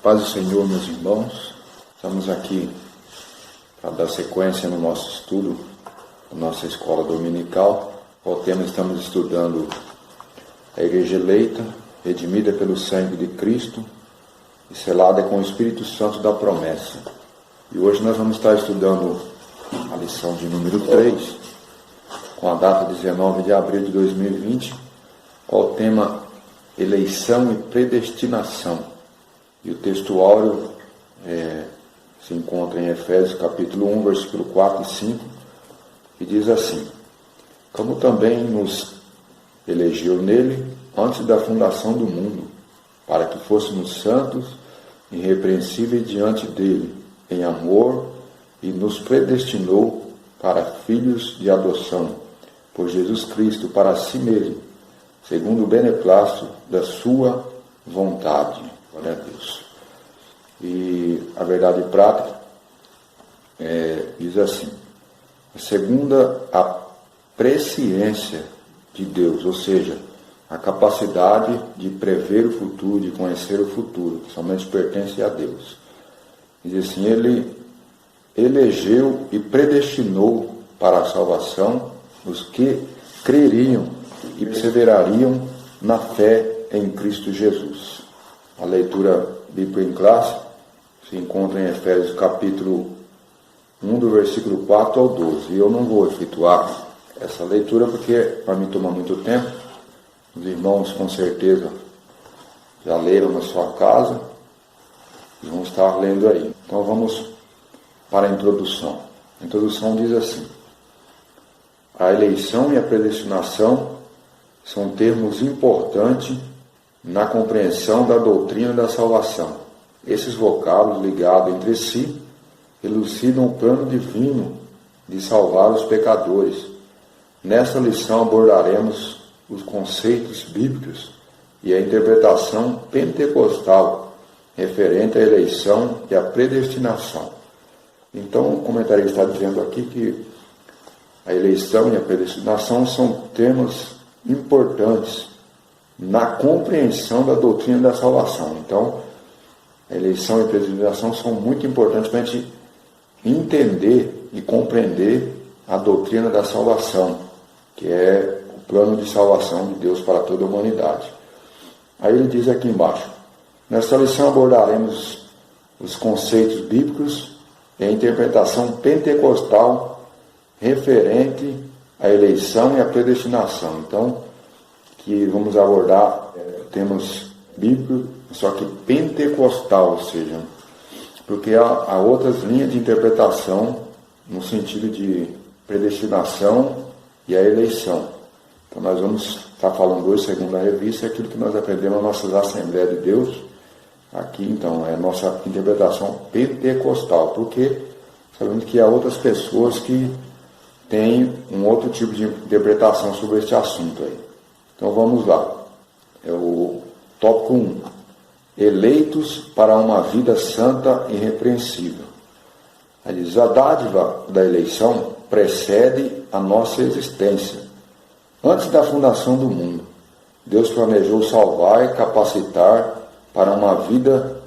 Paz do Senhor, meus irmãos. Estamos aqui para dar sequência no nosso estudo, na nossa escola dominical. O tema estamos estudando a Igreja eleita, redimida pelo sangue de Cristo e selada com o Espírito Santo da promessa. E hoje nós vamos estar estudando a lição de número 3, com a data 19 de abril de 2020, com o tema Eleição e Predestinação. E o texto áureo se encontra em Efésios capítulo 1, versículo 4 e 5, e diz assim: como também nos elegeu nele antes da fundação do mundo, para que fôssemos santos e irrepreensíveis diante dele, em amor, e nos predestinou para filhos de adoção, por Jesus Cristo, para si mesmo, segundo o beneplácito da sua vontade. Glória a Deus. E a verdade prática diz assim: segunda a presciência de Deus, ou seja, a capacidade de prever o futuro, de conhecer o futuro, que somente pertence a Deus. Diz assim: ele elegeu e predestinou para a salvação os que creriam e perseverariam na fé em Cristo Jesus. A leitura bíblica em classe se encontra em Efésios capítulo 1, do versículo 4 ao 12. E eu não vou efetuar essa leitura porque vai me tomar muito tempo. Os irmãos com certeza já leram na sua casa e vão estar lendo aí. Então vamos para a introdução. A introdução diz assim: a eleição e a predestinação são termos importantes na compreensão da doutrina da salvação. Esses vocábulos ligados entre si elucidam o plano divino de salvar os pecadores. Nesta lição abordaremos os conceitos bíblicos e a interpretação pentecostal referente à eleição e à predestinação. Então, o comentarista está dizendo aqui que a eleição e a predestinação são termos importantes na compreensão da doutrina da salvação. Então, a eleição e a predestinação são muito importantes para a gente entender e compreender a doutrina da salvação, que é o plano de salvação de Deus para toda a humanidade. Aí ele diz aqui embaixo: nesta lição abordaremos os conceitos bíblicos e a interpretação pentecostal referente à eleição e à predestinação. Então, que vamos abordar temas bíblicos, só que pentecostal, ou seja, porque há outras linhas de interpretação no sentido de predestinação e a eleição. Então nós vamos estar falando hoje, segundo a revista, aquilo que nós aprendemos nas nossas Assembleias de Deus. Aqui, então, é a nossa interpretação pentecostal, porque sabemos que há outras pessoas que têm um outro tipo de interpretação sobre este assunto aí. Então vamos lá. É o tópico 1. Eleitos para uma vida santa e irrepreensível. Aí diz: a dádiva da eleição precede a nossa existência. Antes da fundação do mundo, Deus planejou salvar e capacitar para uma vida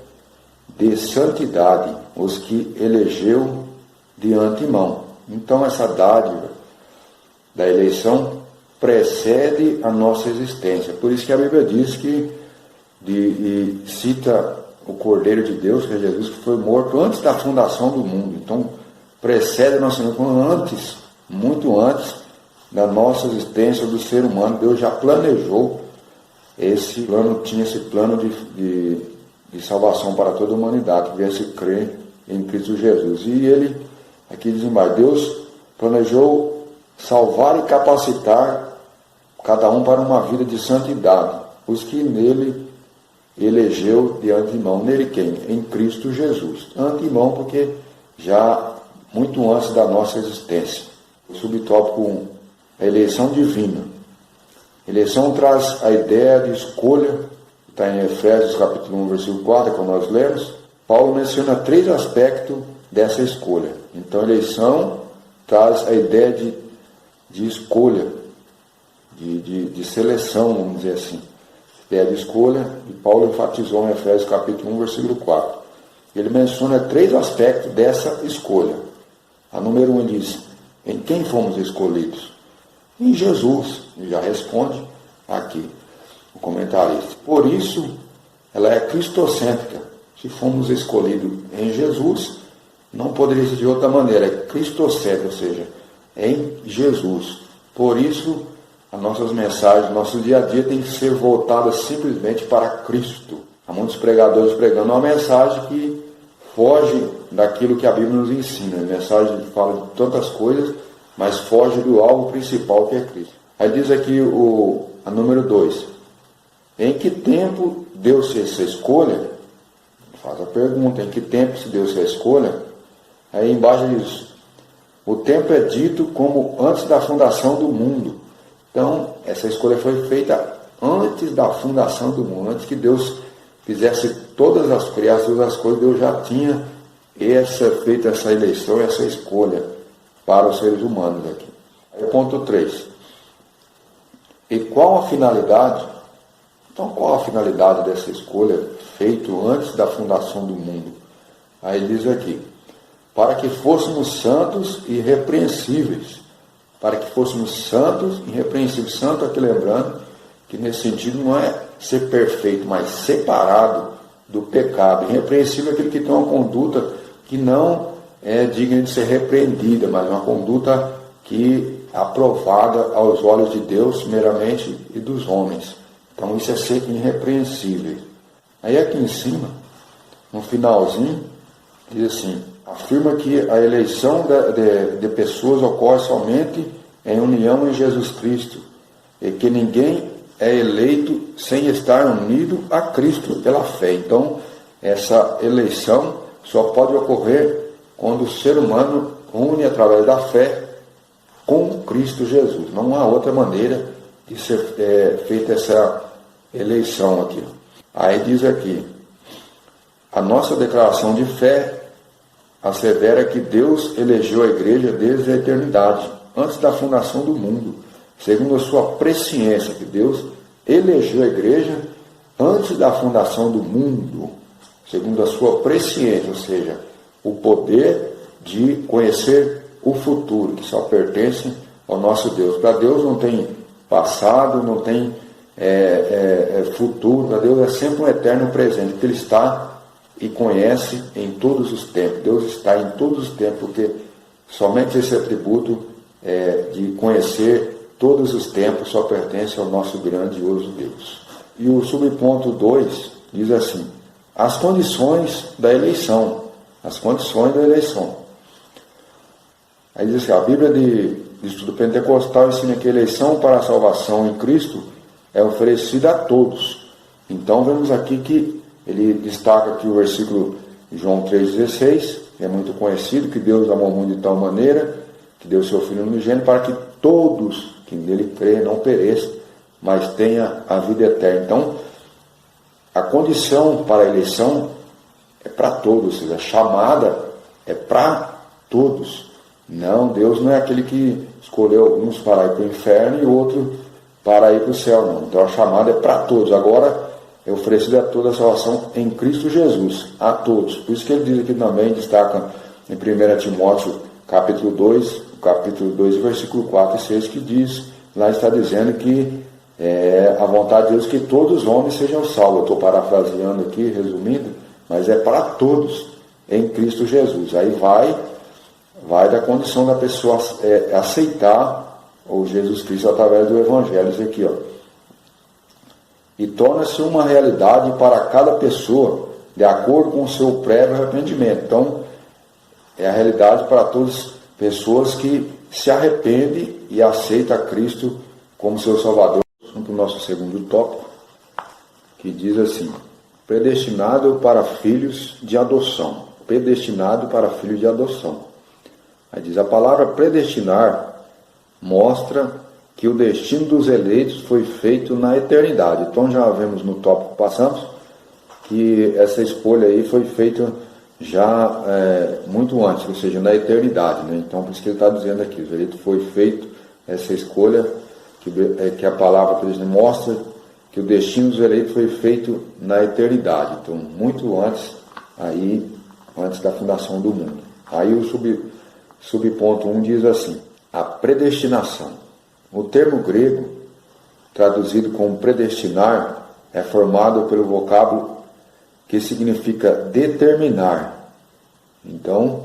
de santidade os que elegeu de antemão. Então essa dádiva da eleição precede a nossa existência. Por isso que a Bíblia diz que cita o Cordeiro de Deus, que é Jesus, que foi morto antes da fundação do mundo. Então precede a nossa existência, antes, muito antes da nossa existência do ser humano. Deus já planejou esse plano, tinha esse plano de salvação para toda a humanidade, que viesse crer em Cristo Jesus. E ele, aqui diz embaixo, Deus planejou salvar e capacitar cada um para uma vida de santidade, os que nele elegeu de antemão. Nele quem? Em Cristo Jesus. Antemão porque já muito antes da nossa existência. O subtópico 1, a eleição divina. Eleição traz a ideia de escolha, está em Efésios capítulo 1, versículo 4, como nós lemos. Paulo menciona 3 aspectos dessa escolha. Então, eleição traz a ideia de escolha, de seleção, vamos dizer assim. pede escolha, e Paulo enfatizou em Efésios capítulo 1, versículo 4. Ele menciona 3 aspectos dessa escolha. A número 1 diz: em quem fomos escolhidos? Em Jesus. E já responde aqui o comentarista. Por isso, ela é cristocêntrica. Se fomos escolhidos em Jesus, não poderia ser de outra maneira. É cristocêntrica, ou seja, em Jesus. Por isso, as nossas mensagens, nosso dia a dia tem que ser voltadas simplesmente para Cristo. Há muitos pregadores pregando uma mensagem que foge daquilo que a Bíblia nos ensina. A mensagem fala de tantas coisas, mas foge do alvo principal, que é Cristo. Aí diz aqui a número 2. Em que tempo deu-se essa escolha? Faz a pergunta, em que tempo se deu-se a escolha? Aí embaixo diz: o tempo é dito como antes da fundação do mundo. Então, essa escolha foi feita antes da fundação do mundo. Antes que Deus fizesse todas as criações, as coisas, Deus já tinha feito essa eleição, essa escolha para os seres humanos aqui. Aí ponto 3. E qual a finalidade? Então, qual a finalidade dessa escolha feita antes da fundação do mundo? Aí diz aqui: para que fôssemos santos e irrepreensíveis. Para que fôssemos santos e irrepreensíveis. Santo, aqui lembrando que nesse sentido não é ser perfeito, mas separado do pecado. Irrepreensível é aquele que tem uma conduta que não é digna de ser repreendida, mas uma conduta que é aprovada aos olhos de Deus, meramente, e dos homens. Então isso é ser irrepreensível. Aí aqui em cima, no finalzinho, diz assim: afirma que a eleição de pessoas ocorre somente em união em Jesus Cristo, e que ninguém é eleito sem estar unido a Cristo pela fé. Então, essa eleição só pode ocorrer quando o ser humano une através da fé com Cristo Jesus. Não há outra maneira de ser feita essa eleição aqui. Aí diz aqui: a nossa declaração de fé assevera que Deus elegeu a igreja desde a eternidade, antes da fundação do mundo, segundo a sua presciência, que Deus elegeu a igreja antes da fundação do mundo, segundo a sua presciência, ou seja, o poder de conhecer o futuro, que só pertence ao nosso Deus. Para Deus não tem passado, não tem futuro, para Deus é sempre um eterno presente, porque Ele está e conhece em todos os tempos. Deus está em todos os tempos, porque somente esse atributo de conhecer todos os tempos só pertence ao nosso grandioso Deus. E o subponto 2 diz assim: as condições da eleição. As condições da eleição. Aí diz assim: a Bíblia de estudo pentecostal ensina que a eleição para a salvação em Cristo é oferecida a todos. Então vemos aqui que ele destaca aqui o versículo de João 3,16, que é muito conhecido, que Deus amou o mundo de tal maneira que deu seu Filho unigênito para que todos que nele creem não pereçam, mas tenha a vida eterna. Então, a condição para a eleição é para todos, ou seja, a chamada é para todos. Não, Deus não é aquele que escolheu alguns para ir para o inferno e outros para ir para o céu, não. Então a chamada é para todos. Agora é oferecida a toda a salvação em Cristo Jesus, a todos. Por isso que ele diz aqui também, destaca em 1 Timóteo capítulo 2, versículo 4 e 6, que diz, lá está dizendo que a vontade de Deus que todos os homens sejam salvos. Eu estou parafraseando aqui, resumindo, mas é para todos em Cristo Jesus. Aí vai da condição da pessoa aceitar o Jesus Cristo através do Evangelho. Isso aqui, ó. E torna-se uma realidade para cada pessoa, de acordo com o seu prévio arrependimento. Então, é a realidade para todas as pessoas que se arrependem e aceitam a Cristo como seu Salvador. Vamos para o nosso segundo tópico, que diz assim: predestinado para filhos de adoção. Predestinado para filhos de adoção. Aí diz: a palavra predestinar mostra que o destino dos eleitos foi feito na eternidade. Então já vemos no tópico que passamos que essa escolha aí foi feita já muito antes, ou seja, na eternidade, né? Então por isso que ele está dizendo aqui, o eleito foi feito, essa escolha que a palavra mostra que o destino dos eleitos foi feito na eternidade, então muito antes, antes da fundação do mundo. Aí o subponto 1 diz assim: a predestinação. O termo grego, traduzido como predestinar, é formado pelo vocábulo que significa determinar. Então,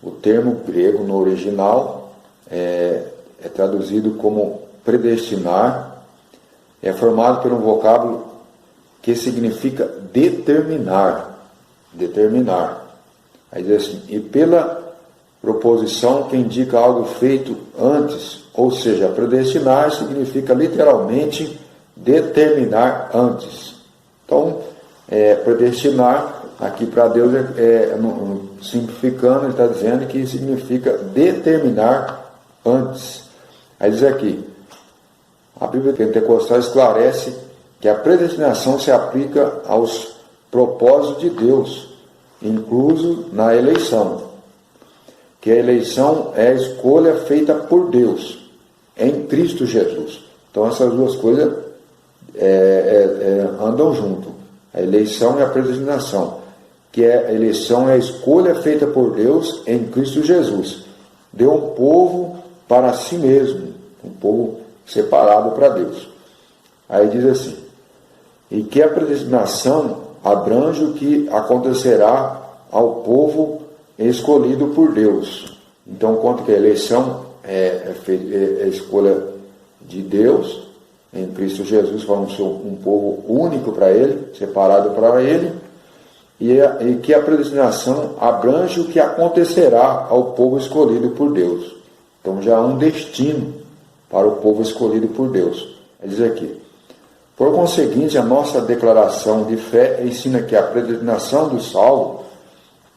o termo grego no original é traduzido como predestinar, é formado por um vocábulo que significa determinar. Determinar. Aí diz assim: e pela proposição que indica algo feito antes, ou seja, predestinar significa literalmente determinar antes. Então, predestinar, aqui para Deus, simplificando, ele está dizendo que significa determinar antes. Aí diz aqui: a Bíblia Pentecostal esclarece que a predestinação se aplica aos propósitos de Deus, incluso na eleição. Que a eleição é a escolha feita por Deus, em Cristo Jesus. Então essas duas coisas andam junto. A eleição e a predestinação. Que a eleição é a escolha feita por Deus em Cristo Jesus. Deu um povo para si mesmo, um povo separado para Deus. Aí diz assim: e que a predestinação abrange o que acontecerá ao povo escolhido por Deus. Então, quanto que a eleição é a escolha de Deus em Cristo Jesus, vamos ser um povo único para Ele, separado para Ele, e que a predestinação abrange o que acontecerá ao povo escolhido por Deus. Então já há um destino para o povo escolhido por Deus. Diz aqui: por conseguinte, a nossa declaração de fé ensina que a predestinação do salvo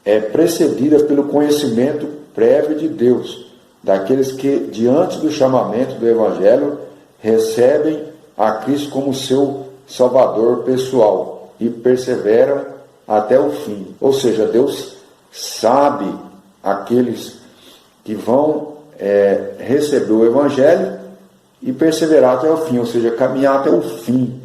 é precedida pelo conhecimento prévio de Deus, daqueles que, diante do chamamento do Evangelho, recebem a Cristo como seu Salvador pessoal e perseveram até o fim. Ou seja, Deus sabe aqueles que vão receber o Evangelho e perseverar até o fim, ou seja, caminhar até o fim.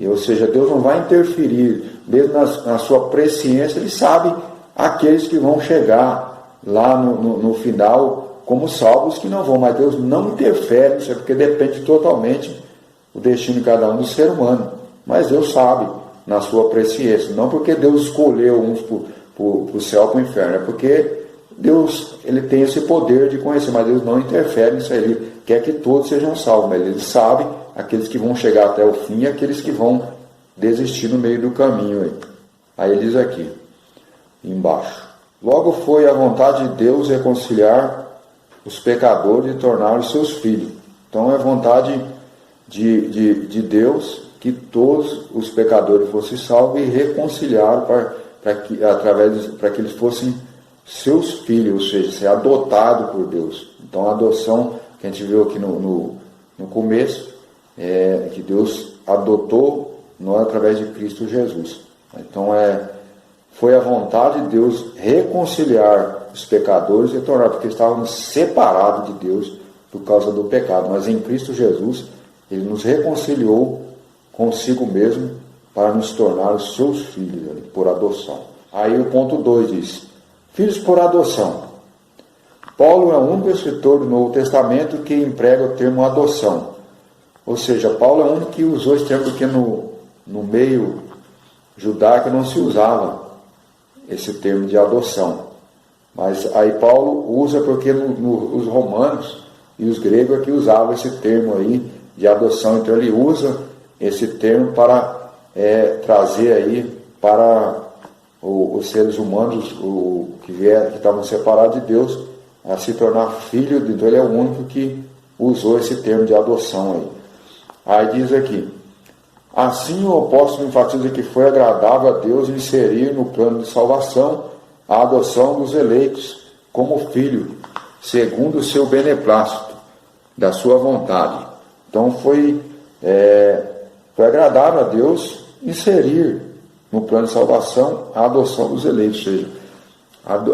Ou seja, Deus não vai interferir, mesmo na sua presciência, Ele sabe aqueles que vão chegar lá no final como salvos, que não vão, mas Deus não interfere, isso é porque depende totalmente do destino de cada um do ser humano. Mas Deus sabe, na sua presciência, não porque Deus escolheu uns para o céu, para o inferno, é porque Deus, Ele tem esse poder de conhecer, mas Deus não interfere nisso aí. Ele quer que todos sejam salvos, mas Ele sabe aqueles que vão chegar até o fim e aqueles que vão desistir no meio do caminho. Aí ele diz aqui, embaixo: logo foi a vontade de Deus reconciliar os pecadores e torná-los seus filhos. Então é vontade de Deus que todos os pecadores fossem salvos e reconciliados para que eles fossem seus filhos, ou seja, ser adotado por Deus. Então a adoção que a gente viu aqui no começo é que Deus adotou nós através de Cristo Jesus. Então foi a vontade de Deus reconciliar os pecadores e tornar, porque estavam separados de Deus por causa do pecado, mas em Cristo Jesus Ele nos reconciliou consigo mesmo para nos tornar os seus filhos por adoção. Aí o ponto 2 diz: filhos por adoção. Paulo é o único escritor do Novo Testamento que emprega o termo adoção. Ou seja, Paulo é o único que usou esse termo, porque no meio judaico não se usava esse termo de adoção. Mas aí Paulo usa porque os romanos e os gregos é que usavam esse termo aí de adoção. Então ele usa esse termo para trazer aí para os seres humanos que estavam separados de Deus a se tornar filho. Então ele é o único que usou esse termo de adoção aí. Aí diz aqui: assim o apóstolo enfatiza que foi agradável a Deus inserir no plano de salvação a adoção dos eleitos como filho, segundo o seu beneplácito, da sua vontade. Então foi agradável a Deus inserir no plano de salvação a adoção dos eleitos, ou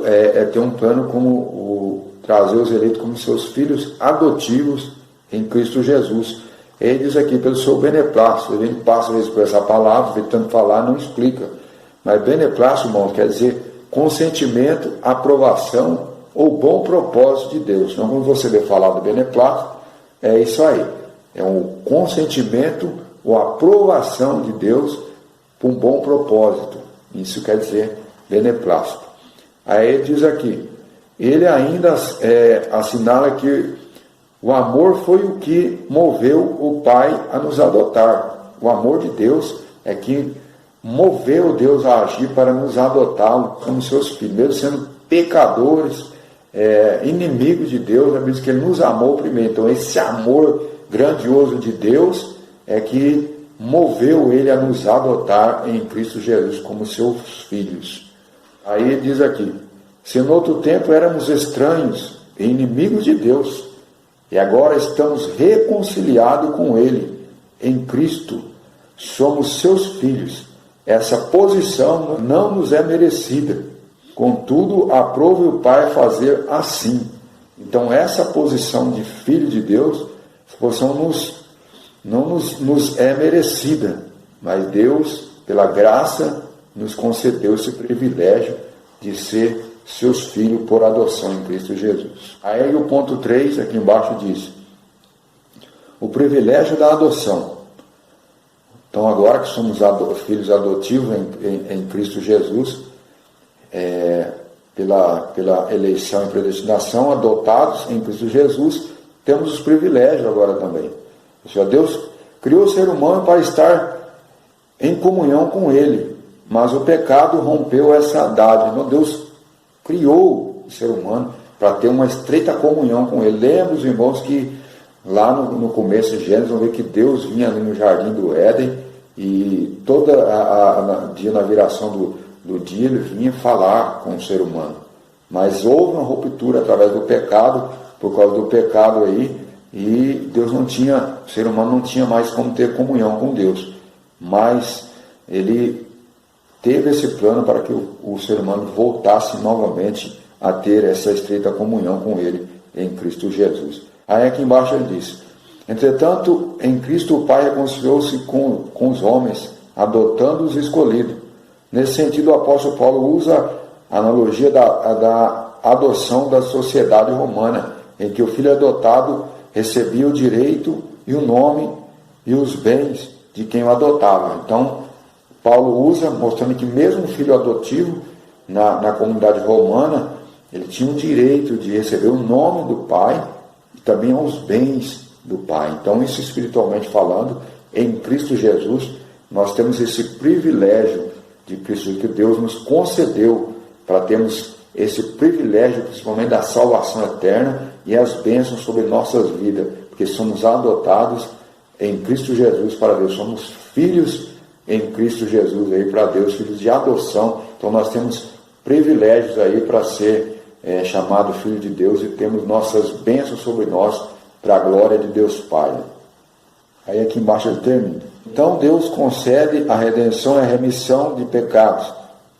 seja, ter um plano como trazer os eleitos como seus filhos adotivos em Cristo Jesus. Ele diz aqui, pelo seu beneplácito. Ele passa às vezes por essa palavra, tentando falar, não explica. Mas beneplácito, irmão, quer dizer consentimento, aprovação ou bom propósito de Deus. Então, quando você vê falar do beneplácito, é isso aí. É um consentimento ou aprovação de Deus para um bom propósito. Isso quer dizer beneplácito. Aí ele diz aqui, ele ainda assinala que o amor foi o que moveu o Pai a nos adotar. O amor de Deus é que moveu Deus a agir para nos adotar como seus filhos, mesmo sendo pecadores, inimigos de Deus, é por isso que Ele nos amou primeiro. Então esse amor grandioso de Deus é que moveu Ele a nos adotar em Cristo Jesus como seus filhos. Aí ele diz aqui, se no outro tempo éramos estranhos e inimigos de Deus, e agora estamos reconciliados com Ele em Cristo, somos seus filhos. Essa posição não nos é merecida, contudo aprove o Pai fazer assim. Então essa posição de filho de Deus, essa posição não nos é merecida, mas Deus, pela graça, nos concedeu esse privilégio de ser seus filhos por adoção em Cristo Jesus. Aí o ponto 3, aqui embaixo diz, o privilégio da adoção. Então agora que somos filhos adotivos em Cristo Jesus, pela eleição e predestinação, adotados em Cristo Jesus, temos os privilégios agora também. Ou seja, Deus criou o ser humano para estar em comunhão com Ele, mas o pecado rompeu essa dádiva. Então Deus criou o ser humano para ter uma estreita comunhão com Ele. Lembra, os irmãos, que lá no começo de Gênesis, vão ver que Deus vinha ali no jardim do Éden e dia na viração do dia ele vinha falar com o ser humano. Mas houve uma ruptura através do pecado, por causa do pecado aí, e o ser humano não tinha mais como ter comunhão com Deus. Mas ele teve esse plano para que o ser humano voltasse novamente a ter essa estreita comunhão com Ele em Cristo Jesus. Aí aqui embaixo ele diz, entretanto, em Cristo o Pai reconciliou-se com os homens, adotando os escolhidos. Nesse sentido, o apóstolo Paulo usa a analogia da adoção da sociedade romana, em que o filho adotado recebia o direito e o nome e os bens de quem o adotava. Então, Paulo usa, mostrando que mesmo o filho adotivo, na comunidade romana, ele tinha o direito de receber o nome do pai e também os bens do pai. Então, isso espiritualmente falando, em Cristo Jesus, nós temos esse privilégio de Cristo, que Deus nos concedeu para termos esse privilégio, principalmente da salvação eterna e as bênçãos sobre nossas vidas, porque somos adotados em Cristo Jesus para Deus, somos filhos em Cristo Jesus aí para Deus, filhos de adoção. Então nós temos privilégios aí para ser chamado filho de Deus e temos nossas bênçãos sobre nós para a glória de Deus Pai. Aí aqui embaixo ele termina. Então Deus concede a redenção e a remissão de pecados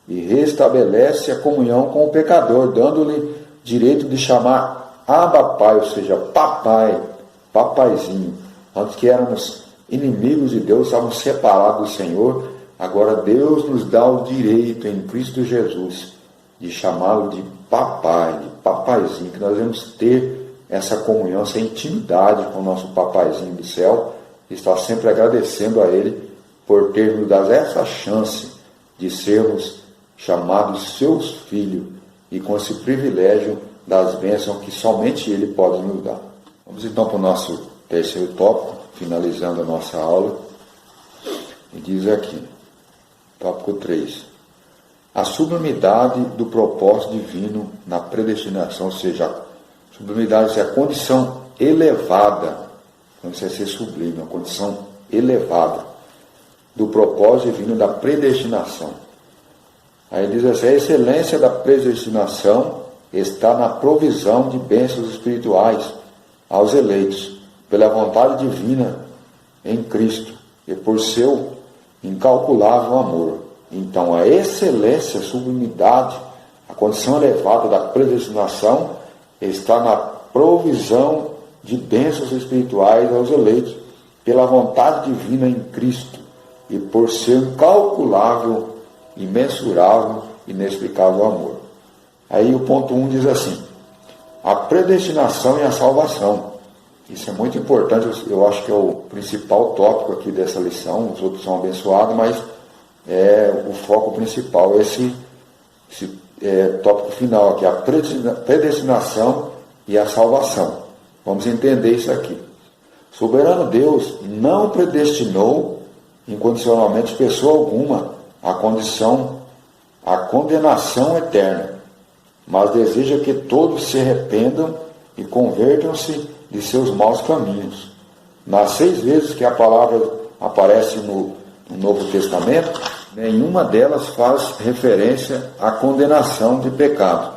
e restabelece a comunhão com o pecador, dando-lhe direito de chamar Abba Pai, ou seja, papai, papaizinho. Antes que éramos inimigos de Deus, estávamos separados do Senhor, agora Deus nos dá o direito em Cristo Jesus de chamá-lo de papai, de papaizinho, que nós vamos ter essa comunhão, essa intimidade com o nosso papaizinho do céu, e estar sempre agradecendo a Ele por ter nos dado essa chance de sermos chamados seus filhos e com esse privilégio das bênçãos que somente Ele pode nos dar. Vamos então para o nosso terceiro tópico, finalizando a nossa aula, e diz aqui, tópico 3, a sublimidade do propósito divino na predestinação, ou seja, a sublimidade é a condição elevada, não precisa ser sublime, uma condição elevada do propósito divino da predestinação. Aí diz assim, a excelência da predestinação está na provisão de bênçãos espirituais aos eleitos, pela vontade divina em Cristo e por seu incalculável amor. Então a excelência, a sublimidade, a condição elevada da predestinação está na provisão de bênçãos espirituais aos eleitos, pela vontade divina em Cristo e por seu incalculável, imensurável, inexplicável amor. Aí o ponto 1 diz assim: a predestinação e a salvação. Isso é muito importante, eu acho que é o principal tópico aqui dessa lição. Os outros são abençoados, mas é o foco principal, esse tópico final aqui, a predestinação e a salvação. Vamos entender isso aqui. Soberano Deus não predestinou incondicionalmente pessoa alguma à condenação eterna, mas deseja que todos se arrependam e convertam-se de seus maus caminhos. Nas 6 vezes que a palavra aparece no Novo Testamento, nenhuma delas faz referência à condenação de pecado.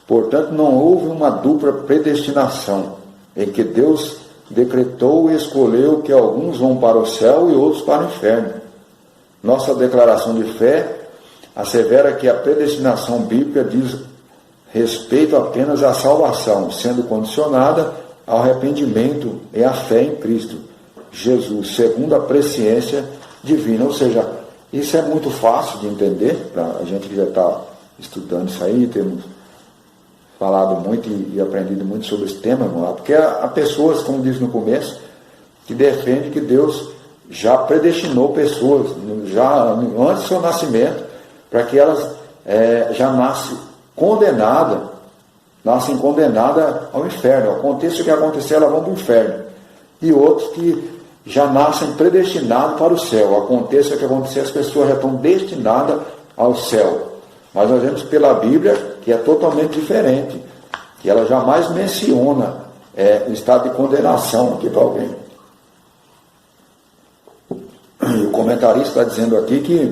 Portanto, não houve uma dupla predestinação, em que Deus decretou e escolheu que alguns vão para o céu e outros para o inferno. Nossa declaração de fé assevera que a predestinação bíblica diz respeito apenas à salvação, sendo condicionada ao arrependimento e à fé em Cristo Jesus, segundo a presciência divina. Ou seja, isso é muito fácil de entender, para a gente que já está estudando isso aí, temos falado muito e aprendido muito sobre esse tema, irmão, porque há pessoas, como diz no começo, que defendem que Deus já predestinou pessoas, já antes do seu nascimento, para que elas já nascem condenadas ao inferno. Aconteça o que acontecer, elas vão para o inferno. E outros que já nascem predestinados para o céu. Aconteça o que acontecer, as pessoas já estão destinadas ao céu. Mas nós vemos pela Bíblia que é totalmente diferente, que ela jamais menciona o estado de condenação aqui para alguém. E o comentarista está dizendo aqui que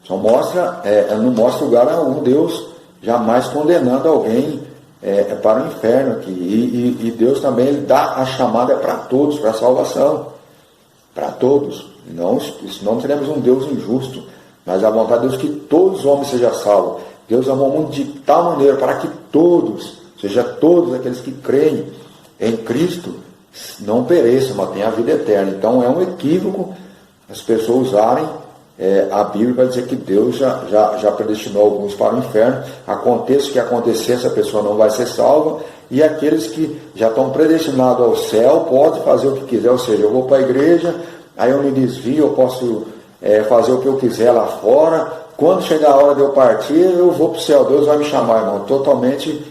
só mostra, não mostra lugar algum Deus jamais condenando alguém para o inferno aqui. E Deus também ele dá a chamada para todos, para a salvação, para todos. Não teremos um Deus injusto, mas a vontade de Deus que todos os homens sejam salvos. Deus amou o mundo de tal maneira para que todos, seja todos aqueles que creem em Cristo, não pereçam, mas tenham a vida eterna. Então é um equívoco as pessoas usarem a Bíblia para dizer que Deus já predestinou alguns para o inferno. Aconteça o que acontecer, essa pessoa não vai ser salva. E aqueles que já estão predestinados ao céu, podem fazer o que quiser. Ou seja, eu vou para a igreja, aí eu me desvio, eu posso fazer o que eu quiser lá fora. Quando chegar a hora de eu partir, eu vou para o céu, Deus vai me chamar, irmão. Totalmente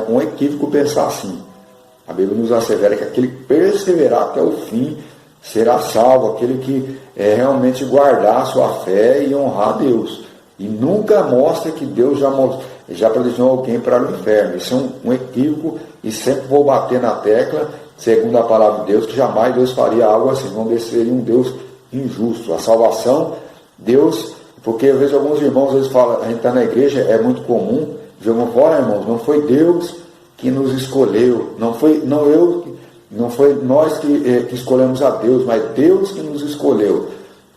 um equívoco pensar assim. A Bíblia nos assevera que aquele que perseverar até o fim será salvo, aquele que realmente guardar a sua fé e honrar a Deus. E nunca mostra que Deus já predestinou alguém para o inferno. Isso é um equívoco, e sempre vou bater na tecla, segundo a palavra de Deus, que jamais Deus faria algo assim. Não seria um Deus injusto. A salvação, Deus, porque eu vejo alguns irmãos, às vezes falam, a gente está na igreja, é muito comum, jogam fora, irmãos, não foi Deus que nos escolheu, não foi nós que escolhemos a Deus, mas Deus que nos escolheu.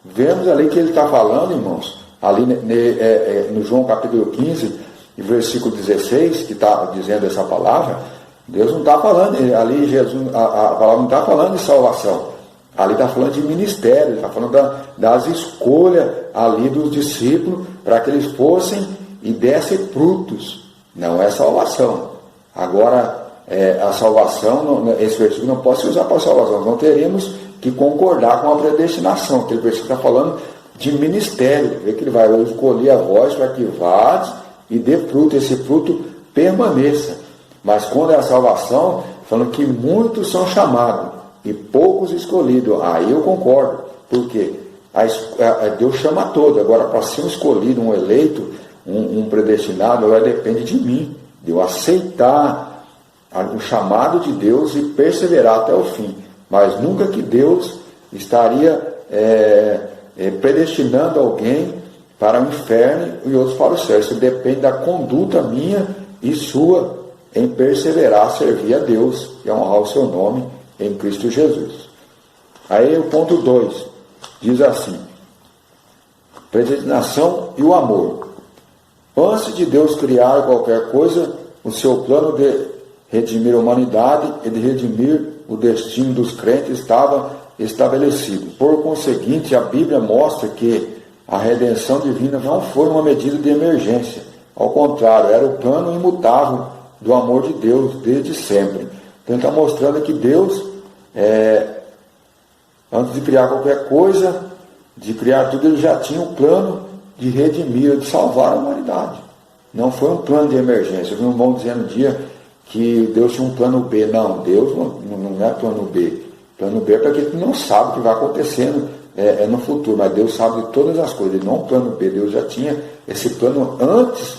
Vemos ali que ele está falando, irmãos, ali no João capítulo 15, versículo 16, que está dizendo essa palavra. Deus não está falando, ali Jesus, a palavra não está falando de salvação, ali está falando de ministério, está falando das escolhas ali dos discípulos, para que eles fossem e dessem frutos. Não é salvação. Agora, a salvação, esse versículo não pode se usar para salvação. Nós não teríamos que concordar com a predestinação. Aquele versículo está falando de ministério. Vê que ele vai escolher a voz para que vades e dê fruto. Esse fruto permaneça. Mas quando é a salvação, falando que muitos são chamados e poucos escolhidos. Aí eu concordo. Por quê? Deus chama a todos. Agora, para ser um escolhido, um eleito, um predestinado, depende de mim. De eu aceitar o chamado de Deus e perseverar até o fim. Mas nunca que Deus estaria predestinando alguém para o inferno e outros para o céu. Isso depende da conduta minha e sua em perseverar, servir a Deus e honrar o seu nome em Cristo Jesus. Aí o ponto 2 diz assim: predestinação e o amor. Antes de Deus criar qualquer coisa, o seu plano de redimir a humanidade e de redimir o destino dos crentes estava estabelecido. Por conseguinte, a Bíblia mostra que a redenção divina não foi uma medida de emergência. Ao contrário, era o plano imutável do amor de Deus desde sempre. Então está mostrando que Deus, antes de criar qualquer coisa, de criar tudo, ele já tinha um plano de redimir, de salvar a humanidade. Não foi um plano de emergência. Eu vi um irmão dizendo um dia que Deus tinha um plano B. Não, Deus não é plano B. Plano B é para aquele que não sabe o que vai acontecendo no futuro, mas Deus sabe de todas as coisas. Ele não é um plano B. Deus já tinha esse plano antes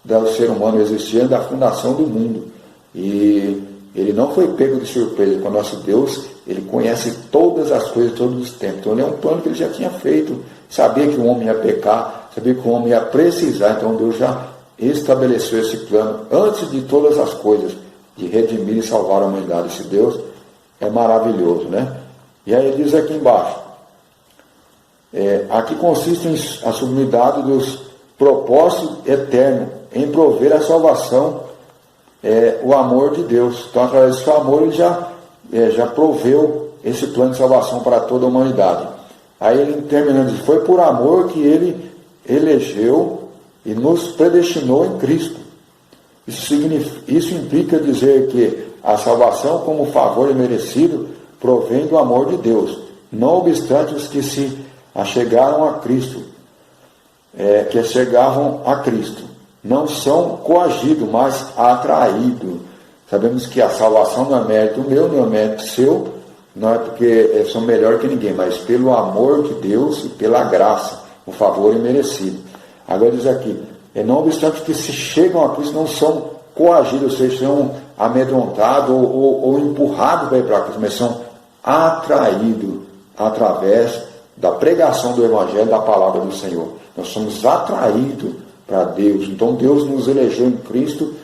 do ser humano existir, da fundação do mundo. E ele não foi pego de surpresa com o nosso Deus. Ele conhece todas as coisas, todos os tempos. Então ele é um plano que ele já tinha feito. Sabia que o homem ia pecar, sabia que o homem ia precisar. Então Deus já estabeleceu esse plano antes de todas as coisas, de redimir e salvar a humanidade. Esse Deus é maravilhoso, né? E aí ele diz aqui embaixo, aqui consiste a sublimidade dos propósitos eternos em prover a salvação, o amor de Deus. Então, através do seu amor, ele já proveu esse plano de salvação para toda a humanidade. Aí ele terminando, diz, foi por amor que ele elegeu e nos predestinou em Cristo. Isso implica dizer que a salvação, como favor imerecido, provém do amor de Deus. Não obstante os que se achegaram a Cristo, que chegavam a Cristo, não são coagidos, mas atraídos. Sabemos que a salvação não é mérito meu, não é mérito seu, não é porque são melhor que ninguém, mas pelo amor de Deus e pela graça, o favor imerecido. Agora diz aqui, não obstante que se chegam a Cristo, não são coagidos, ou seja, são amedrontados ou empurrados para ir para Cristo, mas são atraídos através da pregação do Evangelho, da palavra do Senhor. Nós somos atraídos para Deus. Então Deus nos elegeu em Cristo,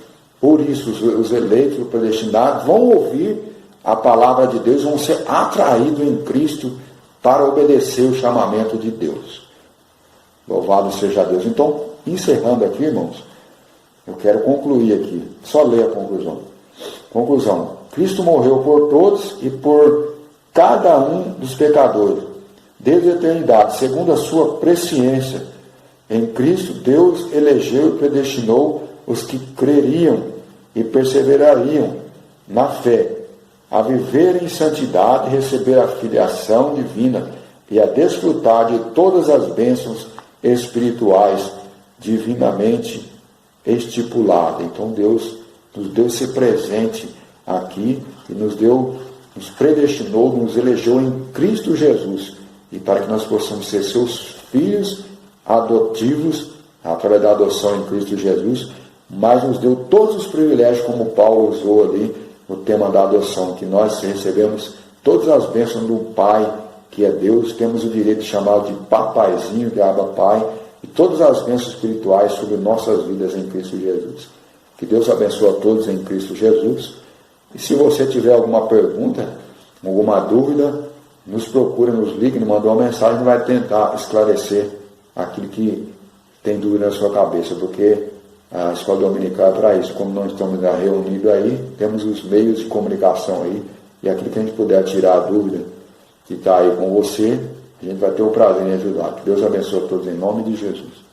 por isso os eleitos, os predestinados, vão ouvir a palavra de Deus, vão ser atraídos em Cristo para obedecer o chamamento de Deus. Louvado seja Deus. Então, encerrando aqui, irmãos, eu quero concluir aqui, só ler a conclusão. Conclusão, Cristo morreu por todos e por cada um dos pecadores, desde a eternidade, segundo a sua presciência. Em Cristo, Deus elegeu e predestinou os que creriam e perseverariam na fé, a viver em santidade e receber a filiação divina e a desfrutar de todas as bênçãos espirituais divinamente estipuladas. Então Deus nos deu esse presente aqui e nos predestinou, nos elegeu em Cristo Jesus, e para que nós possamos ser seus filhos adotivos através da adoção em Cristo Jesus, mas nos deu todos os privilégios, como Paulo usou ali no tema da adoção, que nós recebemos todas as bênçãos do Pai, que é Deus, temos o direito de chamá-lo de papaizinho, de Abba Pai, e todas as bênçãos espirituais sobre nossas vidas em Cristo Jesus. Que Deus abençoe a todos em Cristo Jesus. E se você tiver alguma pergunta, alguma dúvida, nos procura, nos ligue, nos manda uma mensagem, vai tentar esclarecer aquilo que tem dúvida na sua cabeça, porque a escola dominical é para isso. Como nós estamos reunidos aí, temos os meios de comunicação aí, e aquilo que a gente puder tirar a dúvida que está aí com você, a gente vai ter o prazer em ajudar. Que Deus abençoe a todos em nome de Jesus.